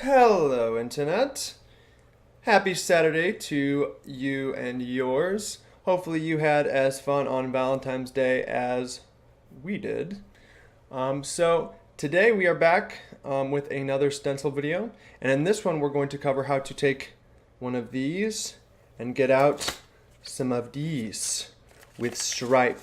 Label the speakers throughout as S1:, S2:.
S1: Hello, Internet. Happy Saturday to you and yours. Hopefully you had as fun on Valentine's Day as we did. So today we are back with another stencil video. And in this one, we're going to cover how to take one of these and get out some of these with Stripe.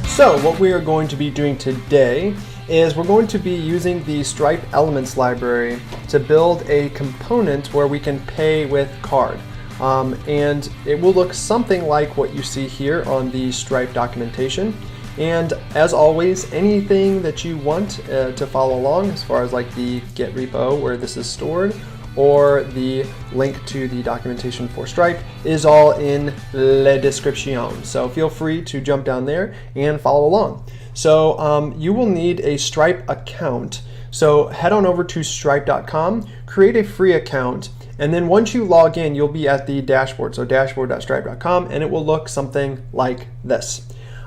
S1: So what we are going to be doing today is we're going to be using the Stripe Elements library to build a component where we can pay with card. And it will look something like what you see here on the Stripe documentation. And as always, anything that you want to follow along, as far as like the Git Repo where this is stored, or the link to the documentation for Stripe, is all in la description. So feel free to jump down there and follow along. So you will need a Stripe account. So head on over to stripe.com, create a free account, and then once you log in, you'll be at the dashboard. So dashboard.stripe.com, and it will look something like this.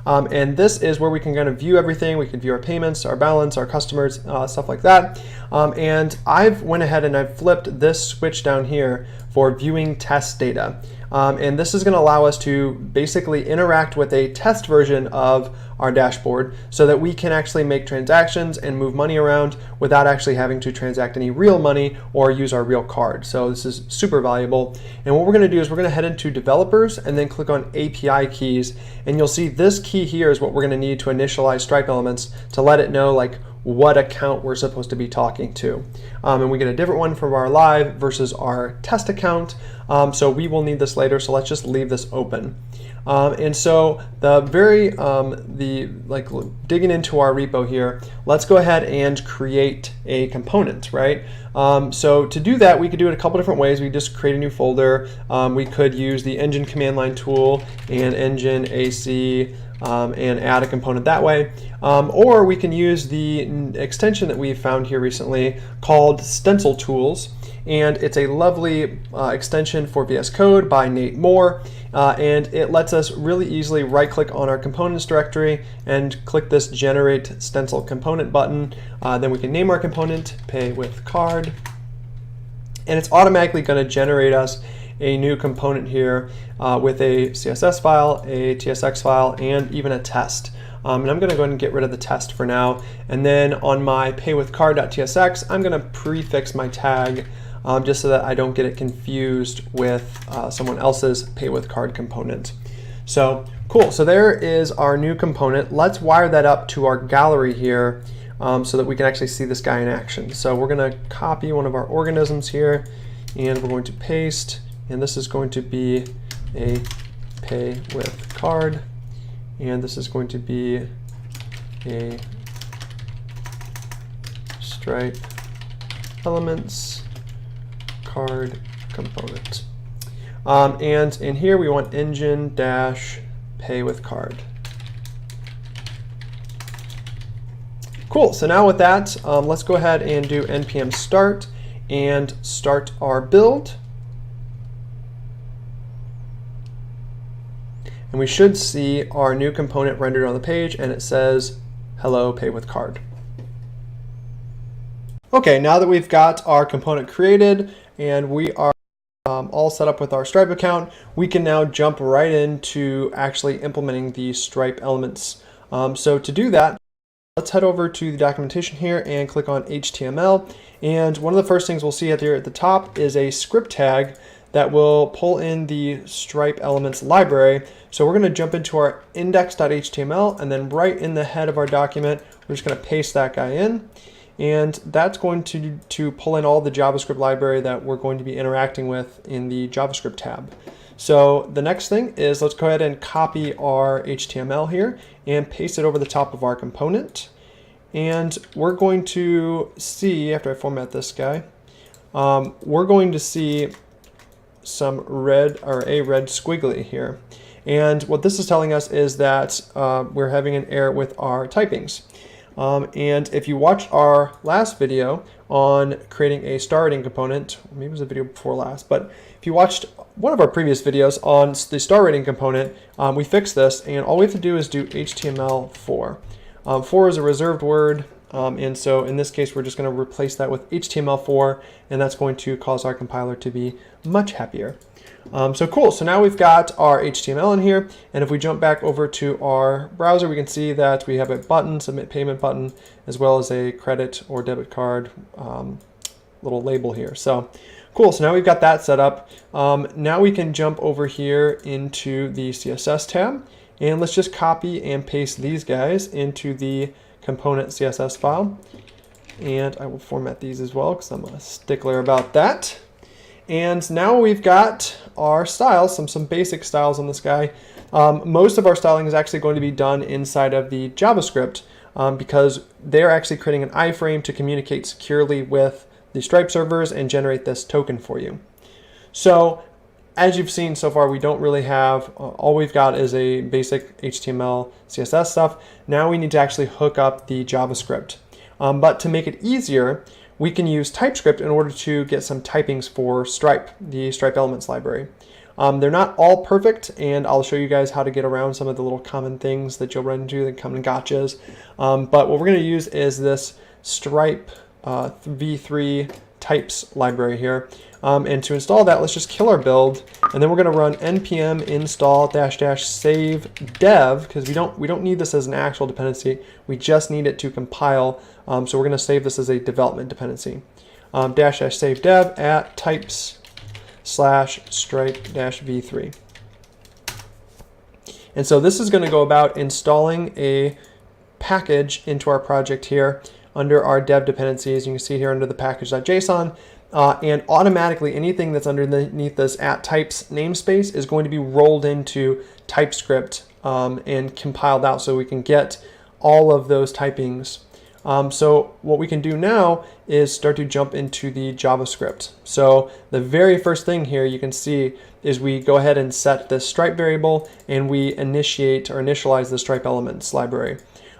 S1: And this is where we can kind of view everything. We can view our payments, our balance, our customers, stuff like that. And I've went ahead and I've flipped this switch down here for viewing test data. And this is going to allow us to basically interact with a test version of our dashboard so that we can actually make transactions and move money around without actually having to transact any real money or use our real card. So this is super valuable. And what we're going to do is we're going to head into developers and then click on API keys. And you'll see this key here is what we're going to need to initialize Stripe Elements to let it know like what account we're supposed to be talking to. And we get a different one from our live versus our test account. So we will need this later, so let's just leave this open. And so digging into our repo here, let's go ahead and create a component, right? So to do that, we could do it a couple different ways. We just create a new folder. We could use the engine command line tool and engine AC and add a component that way. Or we can use the extension that we found here recently called Stencil Tools. And it's a lovely extension for VS Code by Nate Moore. And it lets us really easily right-click on our components directory and click this Generate Stencil Component button. Then we can name our component, Pay with Card. And it's automatically going to generate us a new component here with a CSS file, a TSX file, and even a test. And I'm going to go ahead and get rid of the test for now. And then on my paywithcard.tsx, I'm going to prefix my tag just so that I don't get it confused with someone else's pay with card component. So cool, so there is our new component. Let's wire that up to our gallery here so that we can actually see this guy in action. So we're gonna copy one of our organisms here and we're going to paste, and this is going to be a pay with card, and this is going to be a Stripe Elements card component. And in here we want engine dash pay with card. Cool, so now with that, let's go ahead and do npm start and start our build. And we should see our new component rendered on the page, and it says hello pay with card. Okay, now that we've got our component created and we are all set up with our Stripe account, we can now jump right into actually implementing the Stripe elements. So to do that, let's head over to the documentation here and click on HTML. And one of the first things we'll see here at the top is a script tag that will pull in the Stripe Elements library. So we're going to jump into our index.html, and then right in the head of our document, we're just going to paste that guy in. And that's going to pull in all the JavaScript library that we're going to be interacting with in the JavaScript tab. So the next thing is let's go ahead and copy our HTML here and paste it over the top of our component. And we're going to see, after I format this guy, we're going to see some red, or a red squiggly here. And what this is telling us is that we're having an error with our typings. And if you watched our last video on creating a star rating component, maybe it was a video before last, but if you watched one of our previous videos on the star rating component, we fixed this, and all we have to do is do HTML4. 4 is a reserved word, and so in this case we're just going to replace that with HTML4, and that's going to cause our compiler to be much happier. So cool, so now we've got our HTML in here, and if we jump back over to our browser, we can see that we have a button, submit payment button, as well as a credit or debit card little label here. So cool, so now we've got that set up. Now we can jump over here into the CSS tab, and let's just copy and paste these guys into the component CSS file. And I will format these as well because I'm a stickler about that. And now we've got our styles, some basic styles on this guy. Most of our styling is actually going to be done inside of the JavaScript because they're actually creating an iframe to communicate securely with the Stripe servers and generate this token for you. So as you've seen so far, we don't really have, all we've got is a basic HTML, CSS stuff. Now we need to actually hook up the JavaScript. But to make it easier, we can use TypeScript in order to get some typings for Stripe, the Stripe Elements library. They're not all perfect, and I'll show you guys how to get around some of the little common things that you'll run into, the common gotchas. But what we're going to use is this Stripe v3 types library here. And to install that, let's just kill our build, and then we're going to run npm install --save dev, because we don't need this as an actual dependency. We just need it to compile. So we're going to save this as a development dependency. --save dev at types /stripe-v3. And so this is going to go about installing a package into our project here under our dev dependencies. You can see here under the package.json. And automatically anything that's underneath this @types namespace is going to be rolled into TypeScript and compiled out so we can get all of those typings. So what we can do now is start to jump into the JavaScript. So the very first thing here you can see is we go ahead and set this Stripe variable, and we initiate or initialize the Stripe Elements library.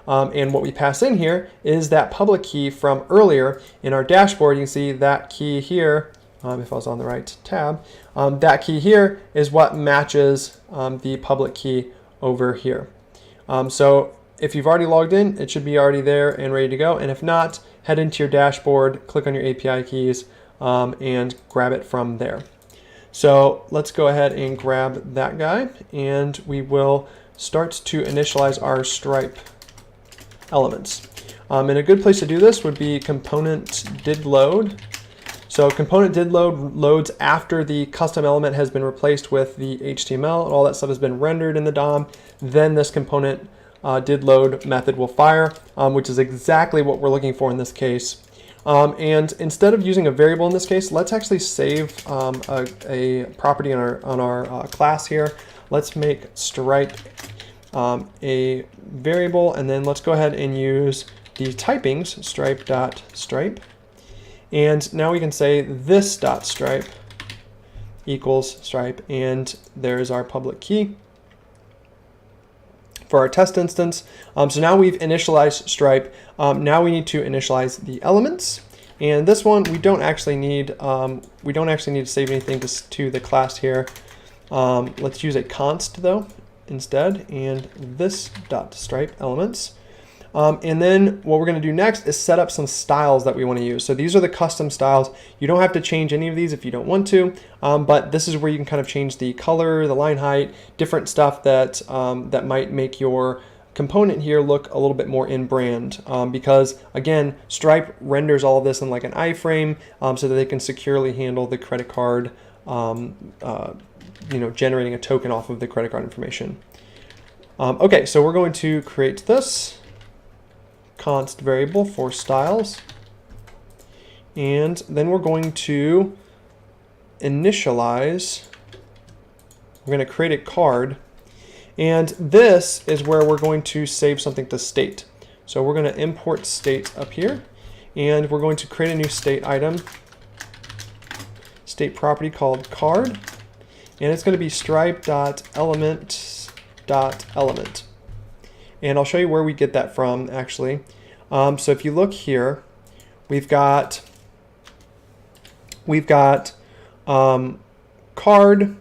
S1: And what we pass in here is that public key from earlier in our dashboard. You can see that key here, if I was on the right tab, that key here is what matches the public key over here. So if you've already logged in, it should be already there and ready to go. And if not, head into your dashboard, click on your API keys, and grab it from there. So let's go ahead and grab that guy, and we will start to initialize our Stripe elements. And a good place to do this would be component did load. So component did load loads after the custom element has been replaced with the HTML and all that stuff has been rendered in the DOM. Then this component did load method will fire, which is exactly what we're looking for in this case. And instead of using a variable in this case, let's actually save a property on our class here. Let's make Stripe a variable, and then let's go ahead and use the typings stripe.stripe, and now we can say this.stripe equals stripe, and there's our public key for our test instance. So now we've initialized Stripe. Now we need to initialize the elements, and this one we don't actually need to save anything to the class here. Let's use a const though instead, and this dot stripe elements. And then what we're going to do next is set up some styles that we want to use. So these are the custom styles. You don't have to change any of these if you don't want to, but this is where you can kind of change the color, the line height, different stuff that that might make your component here look a little bit more in brand, because again, Stripe renders all of this in like an iframe so that they can securely handle the credit card, generating a token off of the credit card information. Okay, so we're going to create this const variable for styles, and then we're going to initialize, we're going to create a card, and this is where we're going to save something to state. So we're going to import state up here, and we're going to create a new state item, state property called card, and it's going to be stripe.element.element. And I'll show you where we get that from actually. So if you look here, we've got card,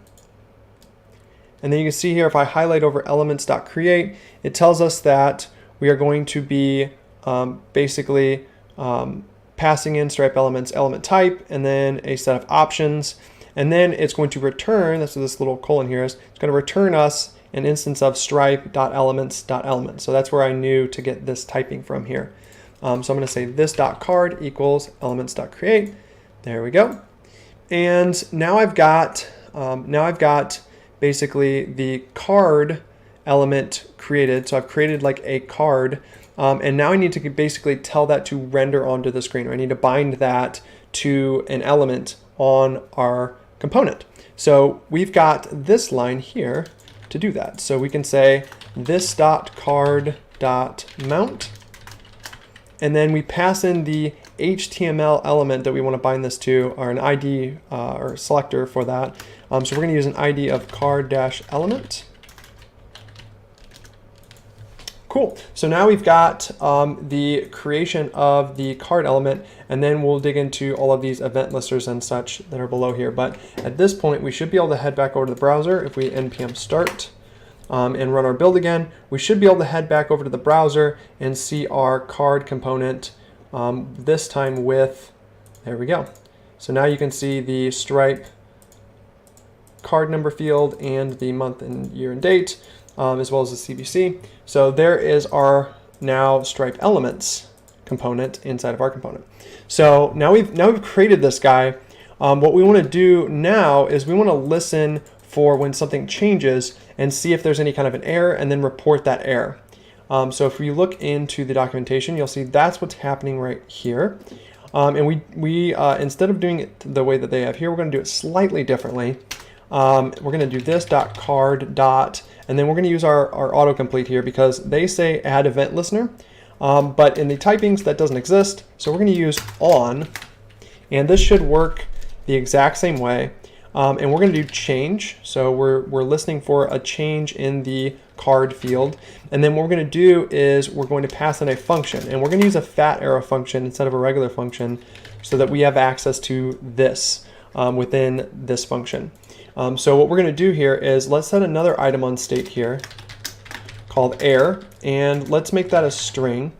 S1: and then you can see here if I highlight over elements.create, it tells us that we are going to be basically passing in stripe elements element type and then a set of options, and then it's going to return, that's what this little colon here is, it's going to return us an instance of stripe.elements.element. So that's where I knew to get this typing from here. So I'm going to say this.card equals elements.create. There we go. And now I've got basically the card element created. So I've created like a card, and now I need to basically tell that to render onto the screen, or I need to bind that to an element on our component. So we've got this line here to do that. So we can say this.card.mount, and then we pass in the HTML element that we want to bind this to, or an ID or selector for that. So we're going to use an ID of card-element. Cool. So now we've got the creation of the card element, and then we'll dig into all of these event listers and such that are below here. But at this point, we should be able to head back over to the browser. If we npm start and run our build again, we should be able to head back over to the browser and see our card component, this time with, there we go. So now you can see the Stripe card number field and the month and year and date, as well as the CVC. So there is our now Stripe elements component inside of our component. So now we've created this guy. What we want to do now is we want to listen for when something changes and see if there's any kind of an error, and then report that error. So if we look into the documentation, you'll see that's what's happening right here. And we instead of doing it the way that they have here, we're going to do it slightly differently. We're going to do this.card. And then we're going to use our autocomplete here because they say add event listener. But in the typings that doesn't exist. So we're going to use on, and this should work the exact same way. And we're going to do change. So we're listening for a change in the card field. And then what we're going to do is we're going to pass in a function, and we're going to use a fat arrow function instead of a regular function so that we have access to this within this function. So what we're going to do here is let's set another item on state here called air, and let's make that a string.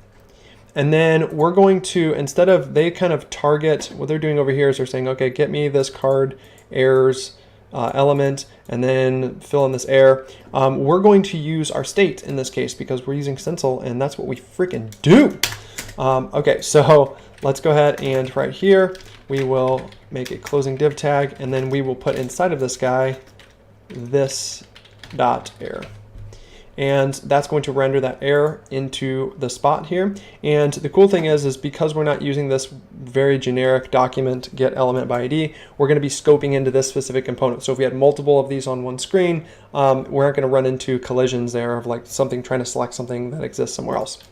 S1: And then we're going to, instead of, they kind of target, what they're doing over here is they're saying, okay, get me this card errors element, and then fill in this error. We're going to use our state in this case because we're using Stencil, and that's what we freaking do. Okay, so let's go ahead and right here, we will make a closing div tag, and then we will put inside of this guy this dot error. And that's going to render that error into the spot here. And the cool thing is because we're not using this very generic document get element by ID, we're going to be scoping into this specific component. So if we had multiple of these on one screen, we aren't going to run into collisions there of like something trying to select something that exists somewhere else.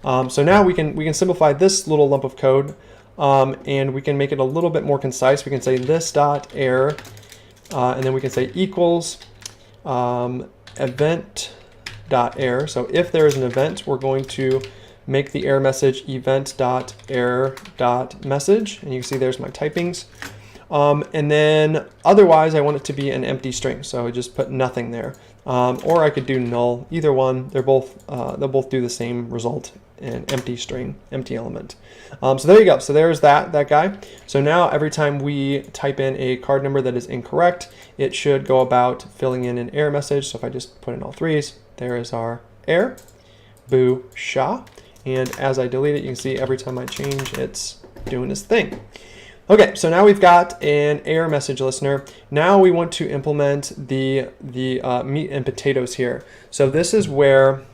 S1: So now we can simplify this little lump of code, and we can make it a little bit more concise. We can say this dot error, and then we can say equals event dot error. So if there is an event, we're going to make the error message event dot error dot message, and you can see there's my typings. And then otherwise I want it to be an empty string, so I just put nothing there. Or I could do null. Either one, they'll both do the same result, an empty string, empty element. So there you go. So there's that guy. So now every time we type in a card number that is incorrect, it should go about filling in an error message. So if I just put in all threes, there is our error, boo sha. And as I delete it, you can see every time I change, it's doing its thing. Okay, so now we've got an error message listener. Now we want to implement the meat and potatoes here. So this is where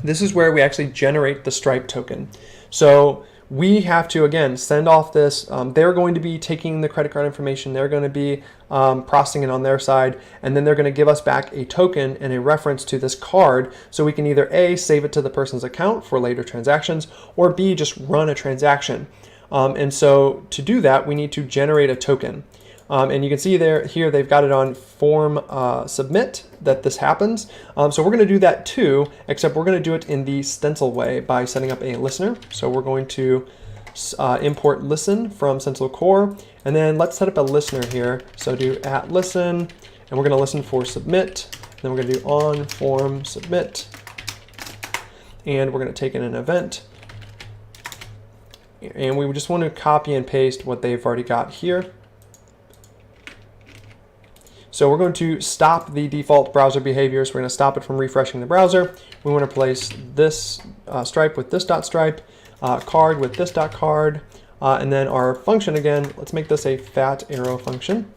S1: we actually generate the Stripe token. So we have to, again, send off this. They're going to be taking the credit card information. They're going to be processing it on their side, and then they're going to give us back a token and a reference to this card, so we can either A, save it to the person's account for later transactions, or B, just run a transaction. And so to do that, we need to generate a token. And you can see here they've got it on form submit that this happens. So we're going to do that too, except we're going to do it in the stencil way by setting up a listener. So we're going to import listen from Stencil core, and then let's set up a listener here. So do @listen, and we're going to listen for submit. Then we're going to do on form submit, and we're going to take in an event. And we just want to copy and paste what they've already got here. So we're going to stop the default browser behavior. So we're going to stop it from refreshing the browser. We want to place this stripe with this .stripe, card with this .card, and then our function again, let's make this a fat arrow function.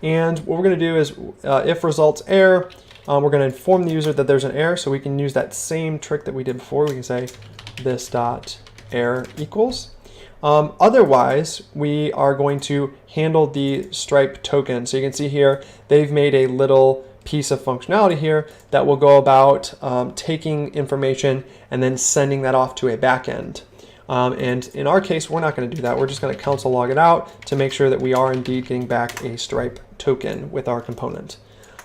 S1: And what we're going to do is if results error, we're going to inform the user that there's an error, so we can use that same trick that we did before. We can say this .error equals. Otherwise, we are going to handle the stripe token. So you can see here, they've made a little piece of functionality here that will go about taking information and then sending that off to a backend. And in our case, we're not going to do that. We're just going to console log it out to make sure that we are indeed getting back a stripe token with our component.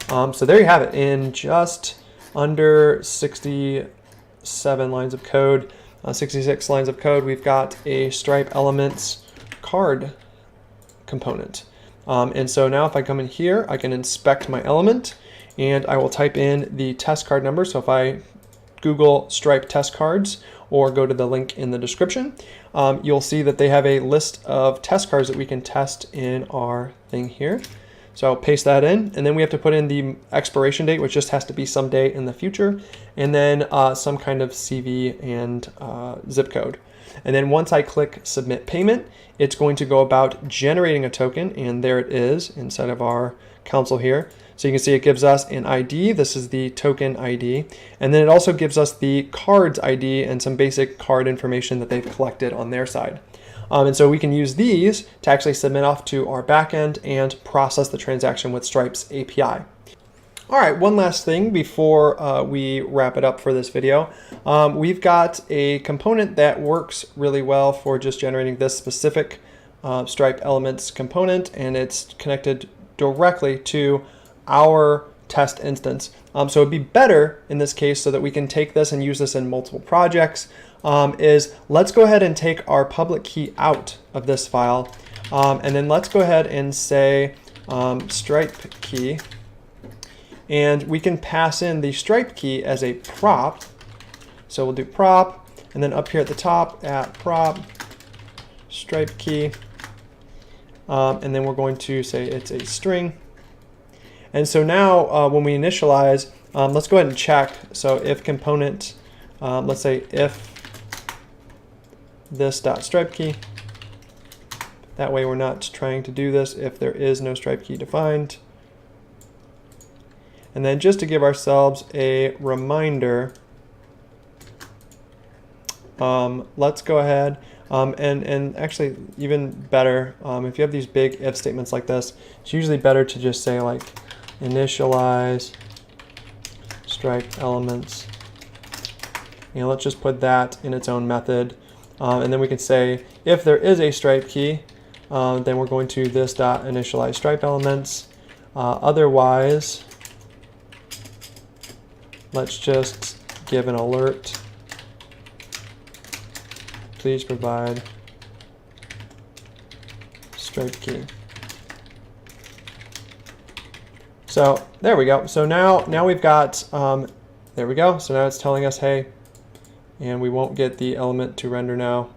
S1: So there you have it. In just under 67 lines of code, 66 lines of code, we've got a stripe elements card component. And so now if I come in here, I can inspect my element, and I will type in the test card number. So if I Google stripe test cards or go to the link in the description, you'll see that they have a list of test cards that we can test in our thing here. So I'll paste that in, and then we have to put in the expiration date, which just has to be some day in the future, and then some kind of CV and zip code. And then once I click submit payment, it's going to go about generating a token, and there it is inside of our console here. So you can see it gives us an ID. This is the token ID. And then it also gives us the card's ID and some basic card information that they've collected on their side. And so we can use these to actually submit off to our backend and process the transaction with Stripe's API. All right, one last thing before we wrap it up for this video. We've got a component that works really well for just generating this specific Stripe Elements component, and it's connected directly to our test instance. So it'd be better in this case, so that we can take this and use this in multiple projects, is let's go ahead and take our public key out of this file, and then let's go ahead and say stripe key, and we can pass in the stripe key as a prop. So we'll do prop, and then up here at the top at prop stripe key, and then we're going to say it's a string. And so now when we initialize, let's go ahead and check. So if component, let's say if this dot stripe key, that way we're not trying to do this if there is no stripe key defined. And then just to give ourselves a reminder, let's go ahead and actually even better, if you have these big if statements like this, it's usually better to just say like initialize stripe elements, and let's just put that in its own method, and then we can say if there is a stripe key, then we're going to this dot initialize stripe elements. Otherwise, let's just give an alert, please provide stripe key. So there we go. So now we've got, there we go. So now it's telling us, hey, and we won't get the element to render now,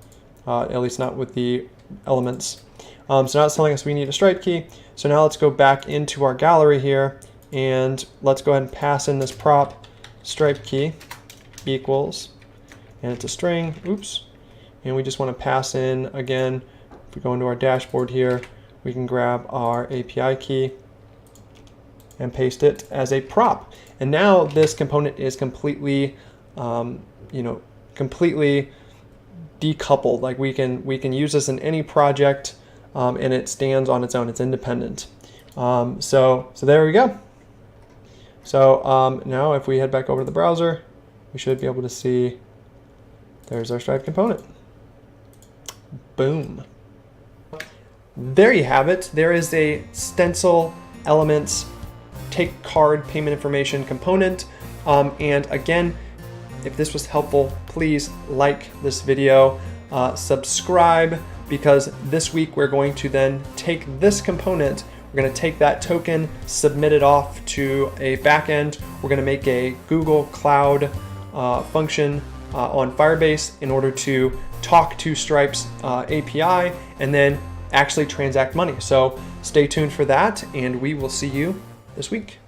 S1: at least not with the elements. So now it's telling us we need a stripe key. So now let's go back into our gallery here, and let's go ahead and pass in this prop stripe key equals, and it's a string, oops. And we just want to pass in, again, if we go into our dashboard here, we can grab our API key and paste it as a prop. And now this component is completely, completely decoupled. Like we can use this in any project, and it stands on its own. It's independent. So there we go. So now if we head back over to the browser, we should be able to see there's our Stripe component. Boom. there you have it. There is a Stencil Elements take card payment information component. And again, if this was helpful, please like this video, subscribe, because this week we're going to then take this component, we're going to take that token, submit it off to a backend. We're going to make a Google Cloud function on Firebase in order to talk to Stripe's API and then actually transact money. So stay tuned for that, and we will see you this week.